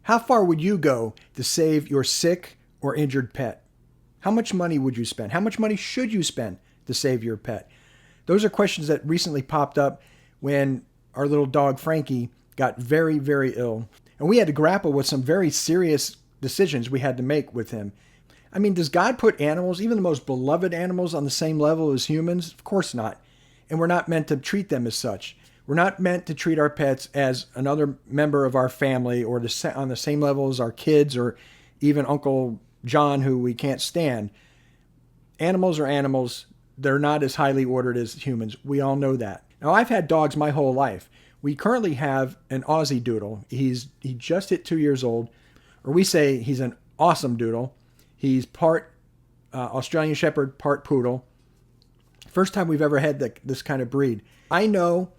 How far would you go to save your sick or injured pet? How much money would you spend? How much money should you spend to save your pet? Those are questions that recently popped up when our little dog Frankie got very, very ill. And we had to grapple with some very serious decisions we had to make with him. I mean, does God put animals, even the most beloved animals, on the same level as humans? Of course not. And we're not meant to treat them as such. We're not meant to treat our pets as another member of our family or on the same level as our kids or even Uncle John, who we can't stand. Animals are animals. They're not as highly ordered as humans. We all know that. Now, I've had dogs my whole life. We currently have an Aussie Doodle. He just hit 2 years old, or we say he's an awesome Doodle. He's part Australian Shepherd, part Poodle. First time we've ever had this kind of breed. I know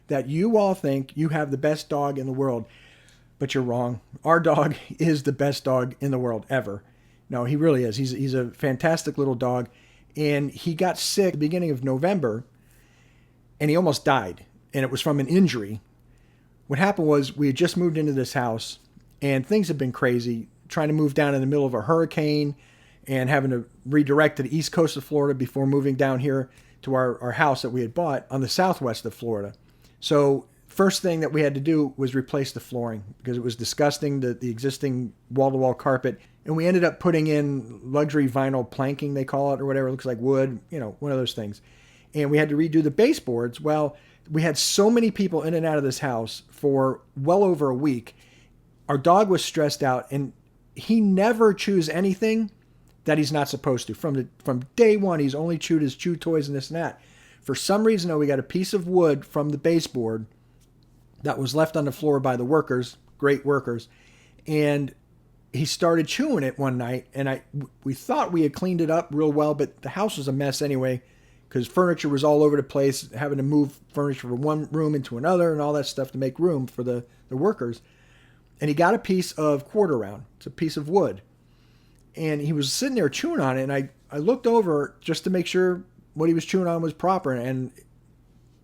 that you all think you have the best dog in the world, but you're wrong. Our dog is the best dog in the world ever. No, he really is. He's a fantastic little dog, and he got sick at the beginning of November, and he almost died, and it was from an injury. What happened was we had just moved into this house, and things have been crazy, trying to move down in the middle of a hurricane and having to redirect to the east coast of Florida before moving down here to our house that we had bought on the southwest of Florida. So first thing that we had to do was replace the flooring because it was disgusting, the existing wall-to-wall carpet. And we ended up putting in luxury vinyl planking, they call it, or whatever. It looks like wood, one of those things. And we had to redo the baseboards. Well, we had so many people in and out of this house for well over a week. Our dog was stressed out, and he never chews anything that he's not supposed to. From day one, he's only chewed his chew toys and this and that. For some reason, though, we got a piece of wood from the baseboard that was left on the floor by the workers, great workers, and he started chewing it one night, and we thought we had cleaned it up real well, but the house was a mess anyway because furniture was all over the place, having to move furniture from one room into another and all that stuff to make room for the workers. And he got a piece of quarter round. It's a piece of wood. And he was sitting there chewing on it, and I looked over just to make sure what he was chewing on was proper, and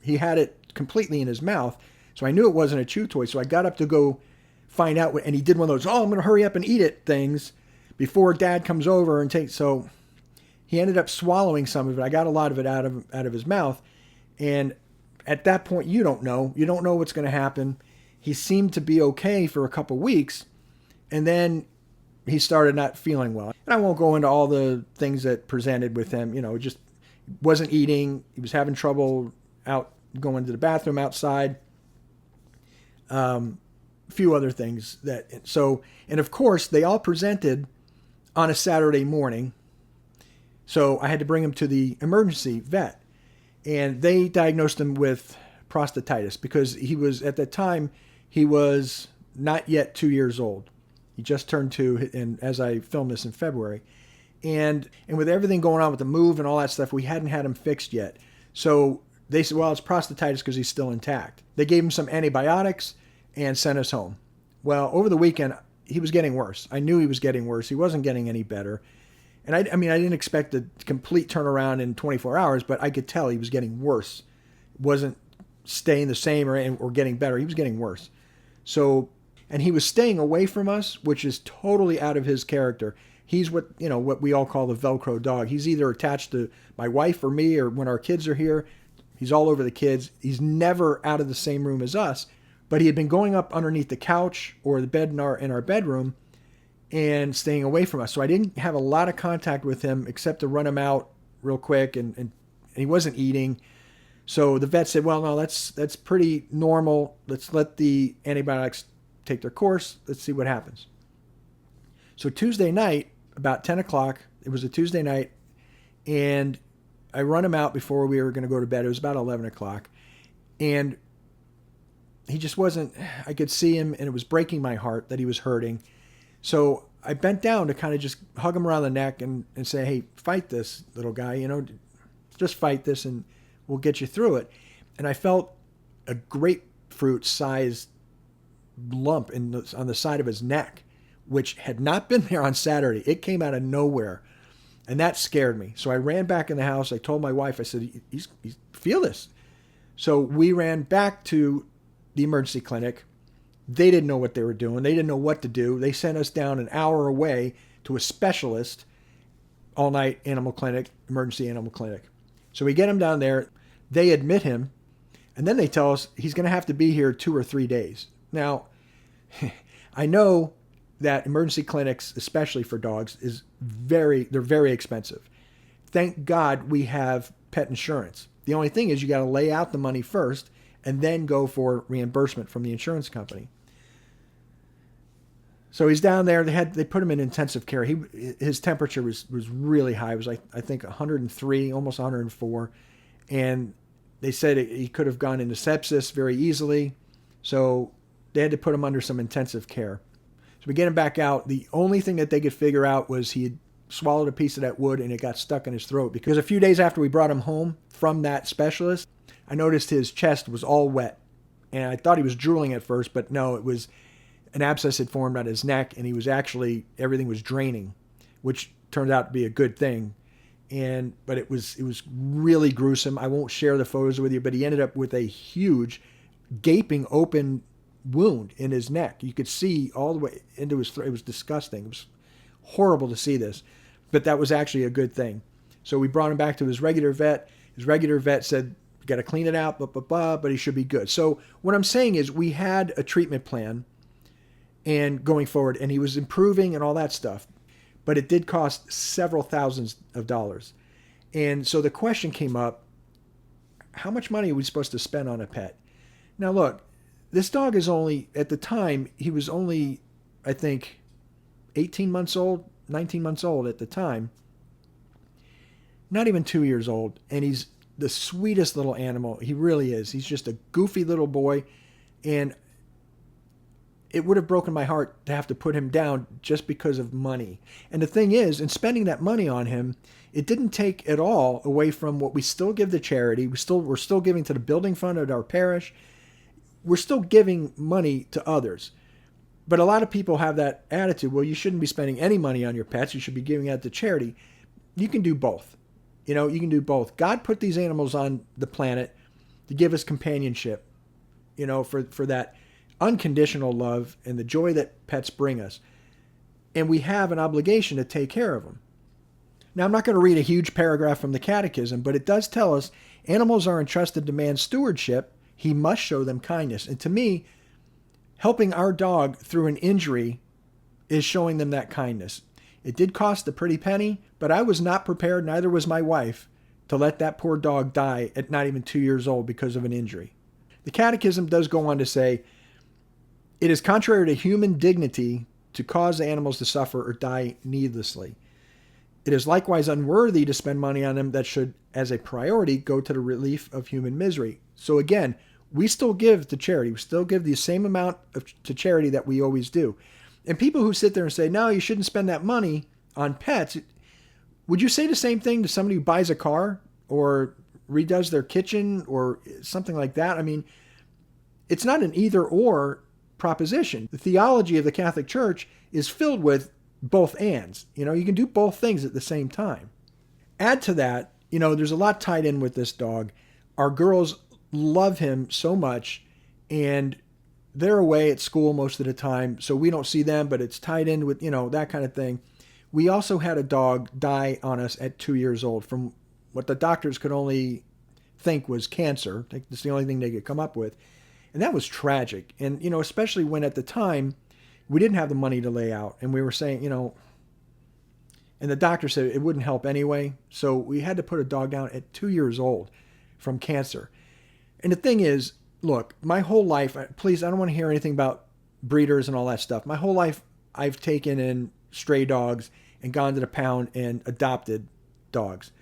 he had it completely in his mouth, so I knew it wasn't a chew toy, so I got up to go find out what, and he did one of those, I'm going to hurry up and eat it things before Dad comes over and takes, so he ended up swallowing some of it. I got a lot of it out of his mouth, and at that point, you don't know what's going to happen. He seemed to be okay for a couple weeks, and then he started not feeling well. And I won't go into all the things that presented with him. Just wasn't eating. He was having trouble going to the bathroom outside. A few other things and of course they all presented on a Saturday morning. So I had to bring him to the emergency vet, and they diagnosed him with prostatitis because he was not yet 2 years old. He just turned 2, and as I filmed this in February. And with everything going on with the move and all that stuff, we hadn't had him fixed yet. So they said, well, it's prostatitis because he's still intact. They gave him some antibiotics and sent us home. Well, over the weekend, he was getting worse. I knew he was getting worse. He wasn't getting any better. And I didn't expect a complete turnaround in 24 hours, but I could tell he was getting worse. It wasn't staying the same or getting better. He was getting worse. So, and he was staying away from us, which is totally out of his character. He's what we all call the Velcro dog. He's either attached to my wife or me, or when our kids are here, he's all over the kids. He's never out of the same room as us, but he had been going up underneath the couch or the bed in our bedroom and staying away from us. So I didn't have a lot of contact with him except to run him out real quick, and he wasn't eating. So the vet said, well, no, that's pretty normal. Let's let the antibiotics take their course. Let's see what happens. So Tuesday night, about 10 o'clock, it was a Tuesday night, and I run him out before we were going to go to bed. It was about 11 o'clock, and he just wasn't, I could see him, and it was breaking my heart that he was hurting. So I bent down to kind of just hug him around the neck and say, hey, fight this, little guy, just fight this and we'll get you through it. And I felt a grapefruit-sized lump on the side of his neck, which had not been there on Saturday. It came out of nowhere, and that scared me. So I ran back in the house. I told my wife, I said, he's feel this. So we ran back to the emergency clinic, They didn't know what they were doing. They didn't know what to do. They sent us down an hour away to a specialist, all night animal clinic, emergency animal clinic. So we get him down there. They admit him, and then they tell us he's going to have to be here 2 or 3 days. Now, I know that emergency clinics, especially for dogs, they're very expensive. Thank God we have pet insurance. The only thing is you got to lay out the money first and then go for reimbursement from the insurance company. So he's down there. They put him in intensive care. His temperature was really high. It was like, I think 103, almost 104. And they said he could have gone into sepsis very easily. So they had to put him under some intensive care. So we get him back out. The only thing that they could figure out was he had swallowed a piece of that wood and it got stuck in his throat. Because a few days after we brought him home from that specialist, I noticed his chest was all wet. And I thought he was drooling at first, but no, it was an abscess had formed on his neck, and everything was draining, which turned out to be a good thing. But it was really gruesome. I won't share the photos with you, but he ended up with a huge, gaping open wound in his neck. You could see all the way into his throat. It was disgusting. It was horrible to see this, but that was actually a good thing. So we brought him back to his regular vet. His regular vet said, got to clean it out, but he should be good. So what I'm saying is we had a treatment plan and going forward, and he was improving and all that stuff, but it did cost several thousands of dollars. And so the question came up, how much money are we supposed to spend on a pet? Now look, this dog is only, at the time, he was only, I think, 18 months old, 19 months old at the time. Not even 2 years old. And he's the sweetest little animal. He really is. He's just a goofy little boy. And it would have broken my heart to have to put him down just because of money. And the thing is, in spending that money on him, it didn't take at all away from what we still give to charity. We're still giving to the building fund at our parish. We're still giving money to others. But a lot of people have that attitude, well, you shouldn't be spending any money on your pets. You should be giving it to charity. You can do both. You can do both. God put these animals on the planet to give us companionship, for that unconditional love and the joy that pets bring us. And we have an obligation to take care of them. Now, I'm not going to read a huge paragraph from the Catechism, but it does tell us animals are entrusted to man's stewardship. He must show them kindness. And to me, helping our dog through an injury is showing them that kindness. It did cost a pretty penny, but I was not prepared, neither was my wife, to let that poor dog die at not even 2 years old because of an injury. The Catechism does go on to say, it is contrary to human dignity to cause animals to suffer or die needlessly. It is likewise unworthy to spend money on them that should, as a priority, go to the relief of human misery. So again, we still give to charity. We still give the same amount to charity that we always do. And people who sit there and say, no, you shouldn't spend that money on pets, would you say the same thing to somebody who buys a car or redoes their kitchen or something like that? I mean, it's not an either or proposition. The theology of the Catholic Church is filled with both ands. You can do both things at the same time. Add to that, there's a lot tied in with this dog. Our girls love him so much, and they're away at school most of the time, so we don't see them, but it's tied in with, that kind of thing. We also had a dog die on us at 2 years old from what the doctors could only think was cancer. That's the only thing they could come up with. And that was tragic. And, especially when at the time we didn't have the money to lay out, and we were saying, and the doctor said it wouldn't help anyway. So we had to put a dog down at 2 years old from cancer. And the thing is, look, my whole life, please, I don't want to hear anything about breeders and all that stuff. My whole life, I've taken in stray dogs and gone to the pound and adopted dogs.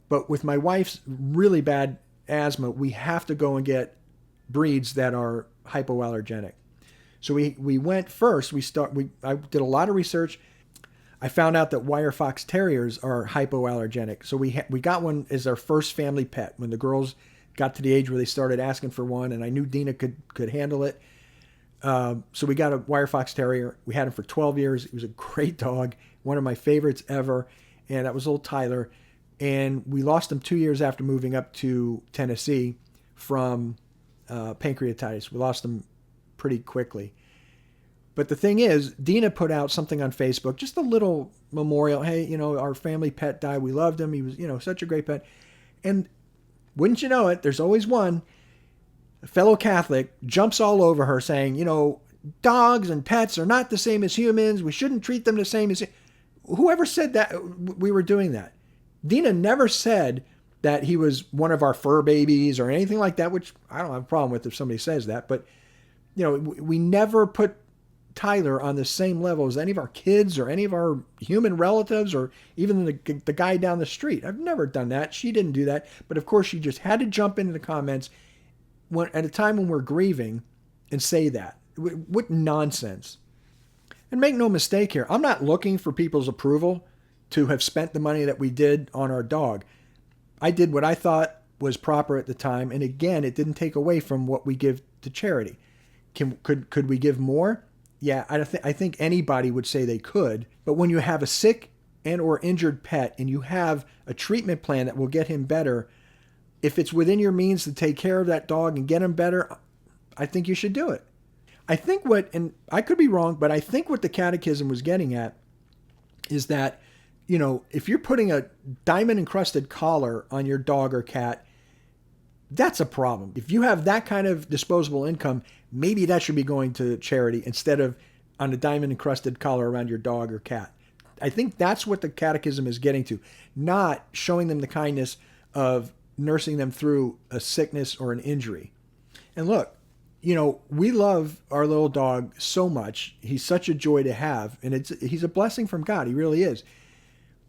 But with my wife's really bad asthma, we have to go and get breeds that are hypoallergenic. So we went first. I did a lot of research. I found out that wire fox terriers are hypoallergenic. So we got one as our first family pet when the girls got to the age where they started asking for one, and I knew Dina could handle it. So we got a wire fox terrier. We had him for 12 years. He was a great dog, one of my favorites ever, and that was old Tyler. And we lost him 2 years after moving up to Tennessee from pancreatitis. We lost him pretty quickly. But the thing is, Dina put out something on Facebook, just a little memorial. Hey, our family pet died. We loved him. He was, such a great pet. And wouldn't you know it, there's always one, a fellow Catholic, jumps all over her saying, dogs and pets are not the same as humans. We shouldn't treat them the same as... Whoever said that we were doing that? Dina never said that he was one of our fur babies or anything like that, which I don't have a problem with if somebody says that. But, we never put Tyler on the same level as any of our kids or any of our human relatives or even the guy down the street. I've never done that. She didn't do that. But of course, she just had to jump into the comments at a time when we're grieving and say that. What nonsense. And make no mistake here, I'm not looking for people's approval to have spent the money that we did on our dog. I did what I thought was proper at the time. And again, it didn't take away from what we give to charity. Could we give more? Yeah, I think anybody would say they could. But when you have a sick and or injured pet and you have a treatment plan that will get him better, if it's within your means to take care of that dog and get him better, I think you should do it. I think and I could be wrong, but I think what the catechism was getting at is that, if you're putting a diamond encrusted collar on your dog or cat, that's a problem. If you have that kind of disposable income, maybe that should be going to charity instead of on a diamond encrusted collar around your dog or cat. I think that's what the catechism is getting to, not showing them the kindness of nursing them through a sickness or an injury. And look, we love our little dog so much. He's such a joy to have, and he's a blessing from God. He really is.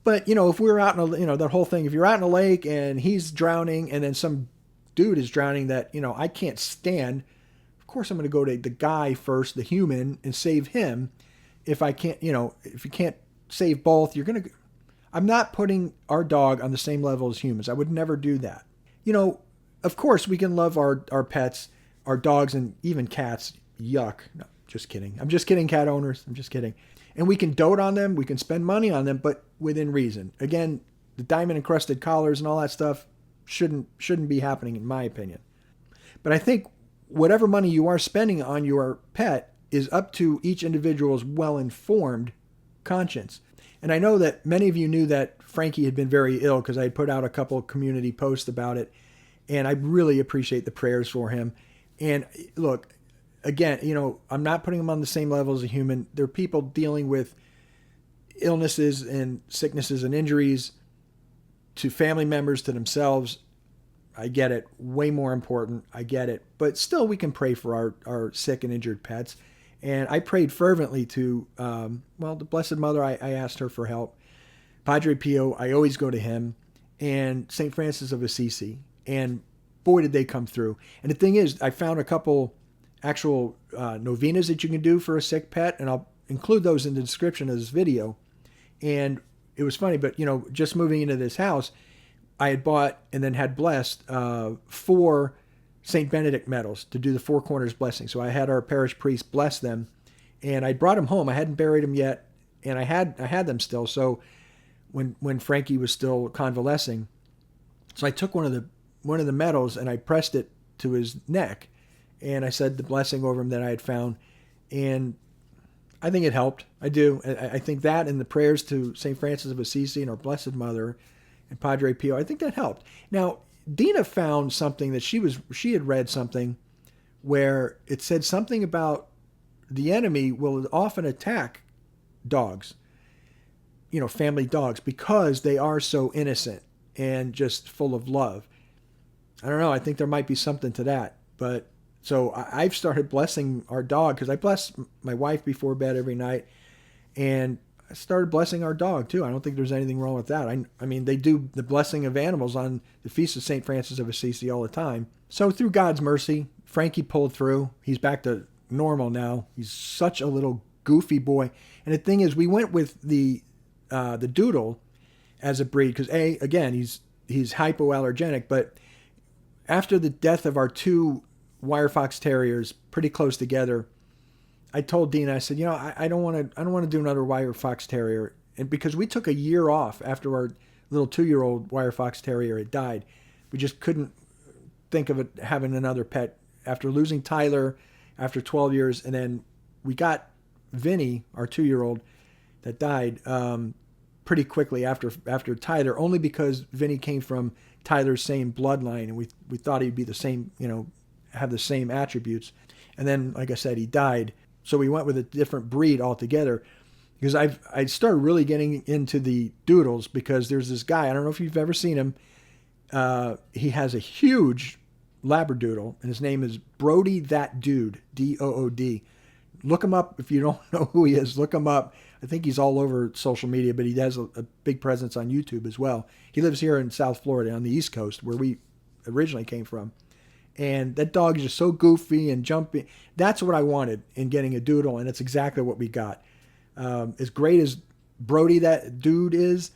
But, if we're out in that whole thing, if you're out in a lake and he's drowning and then some dude is drowning that, I can't stand, of course I'm going to go to the guy first, the human, and save him. If I can't, if you can't save both, I'm not putting our dog on the same level as humans. I would never do that. Of course we can love our pets, our dogs, and even cats. Yuck. No, just kidding. I'm just kidding, cat owners. I'm just kidding. And we can dote on them. We can spend money on them, but within reason. Again, the diamond encrusted collars and all that stuff shouldn't be happening, in my opinion. But I think whatever money you are spending on your pet is up to each individual's well-informed conscience. And I know that many of you knew that Frankie had been very ill because I had put out a couple of community posts about it. And I really appreciate the prayers for him. And look, again, I'm not putting him on the same level as a human. There are people dealing with illnesses and sicknesses and injuries to family members, to themselves. I get it. Way more important. I get it. But still, we can pray for our sick and injured pets. And I prayed fervently to, the Blessed Mother. I asked her for help. Padre Pio, I always go to him. And St. Francis of Assisi. And boy, did they come through. And the thing is, I found a couple actual novenas that you can do for a sick pet. And I'll include those in the description of this video. And it was funny, but, just moving into this house, I had bought and then had blessed 4 St. Benedict medals to do the Four Corners blessing. So I had our parish priest bless them, and I brought them home. I hadn't buried them yet, and I had them still. So when Frankie was still convalescing, so I took one of the medals and I pressed it to his neck, and I said the blessing over him that I had found, and I think it helped. I do. I think that and the prayers to St. Francis of Assisi and our Blessed Mother and Padre Pio, I think that helped. Now, Dina found something that she had read something where it said something about the enemy will often attack dogs, family dogs, because they are so innocent and just full of love. I don't know. I think there might be something to that. But so I've started blessing our dog because I bless my wife before bed every night. And I started blessing our dog too. I don't think there's anything wrong with that. I mean, they do the blessing of animals on the Feast of St. Francis of Assisi all the time. So through God's mercy, Frankie pulled through. He's back to normal now. He's such a little goofy boy. And the thing is, we went with the Doodle as a breed because again, he's hypoallergenic. But after the death of our 2 wire fox terriers, pretty close together, I told Dina, I said, I don't want to do another wire fox terrier, and because we took a year off after our little 2-year-old wire fox terrier had died, we just couldn't think of having another pet after losing Tyler after 12 years. And then we got Vinny, our 2-year-old, that died pretty quickly after Tyler, only because Vinny came from Tyler's same bloodline, and we thought he'd be the same, have the same attributes. And then, like I said, he died. So we went with a different breed altogether, because I started really getting into the doodles, because there's this guy, I don't know if you've ever seen him. He has a huge Labradoodle, and his name is Brody That Dude, Dood. Look him up if you don't know who he is. Look him up. I think he's all over social media, but he has a big presence on YouTube as well. He lives here in South Florida on the East Coast, where we originally came from. And that dog is just so goofy and jumpy. That's what I wanted in getting a doodle, and it's exactly what we got. As great as Brody That Dude is,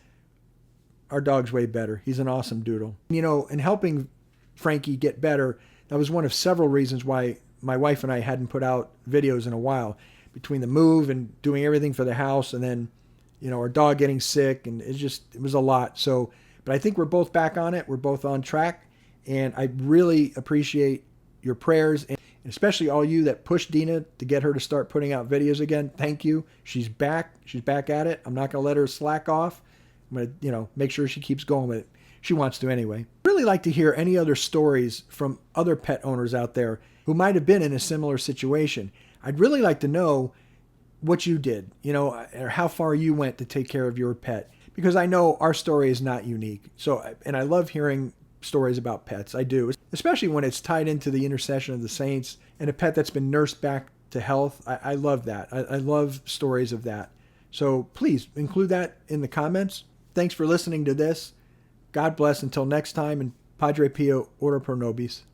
our dog's way better. He's an awesome doodle. In helping Frankie get better, that was one of several reasons why my wife and I hadn't put out videos in a while, between the move and doing everything for the house, and then, our dog getting sick, and it was a lot. So, but I think we're both back on it. We're both on track, and I really appreciate your prayers, and especially all you that pushed Dina to get her to start putting out videos again. Thank you. She's back. She's back at it. I'm not going to let her slack off. I'm going to, make sure she keeps going with it. She wants to anyway. I'd really like to hear any other stories from other pet owners out there who might have been in a similar situation. I'd really like to know what you did, or how far you went to take care of your pet, because I know our story is not unique. So, and I love hearing stories about pets. I do, especially when it's tied into the intercession of the saints and a pet that's been nursed back to health. I love that. I love stories of that. So please include that in the comments. Thanks for listening to this. God bless until next time, and Padre Pio, Ora Pro Nobis.